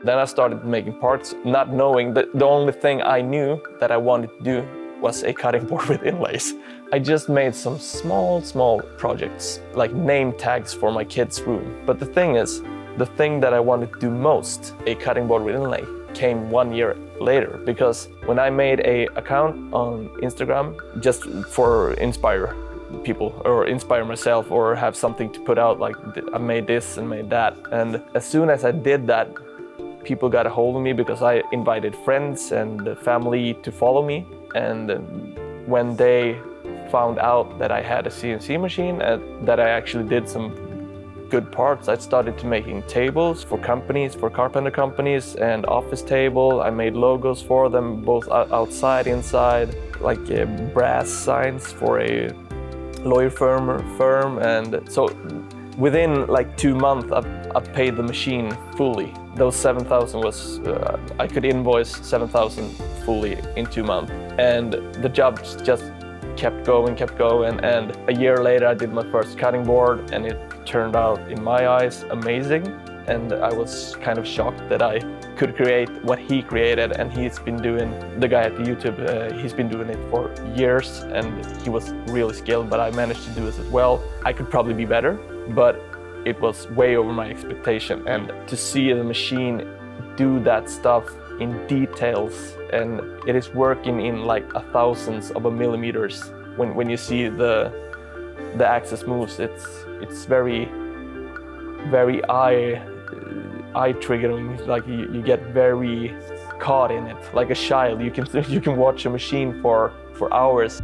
Then I started making parts, not knowing that the only thing I knew that I wanted to do was a cutting board with inlays. I just made some small projects, like name tags for my kids' room. But the thing is, the thing that I wanted to do most, a cutting board with inlay, came 1 year later, because when I made an account on Instagram just for inspire people or inspire myself or have something to put out, like I made this and made that, and as soon as I did that, people got a hold of me because I invited friends and family to follow me, and when they found out that I had a CNC machine and that I actually did some good parts, I started to making tables for companies, for carpenter companies, and office table. I made logos for them, both outside, inside, like brass signs for a lawyer firm, and so within like 2 months, I paid the machine fully. Those 7,000 was, I could invoice 7,000 fully in 2 months, and the jobs just kept going, and a year later I did my first cutting board, and it turned out, in my eyes, amazing. And I was kind of shocked that I could create what he created, and he's been doing, the guy at the YouTube, he's been doing it for years, and he was really skilled, but I managed to do it as well. I could probably be better, but it was way over my expectation. And to see the machine do that stuff in details, and it is working in like thousands of millimeters. When you see the axis moves, it's very eye triggering. Like you get very caught in it, like a child. You can watch a machine for hours.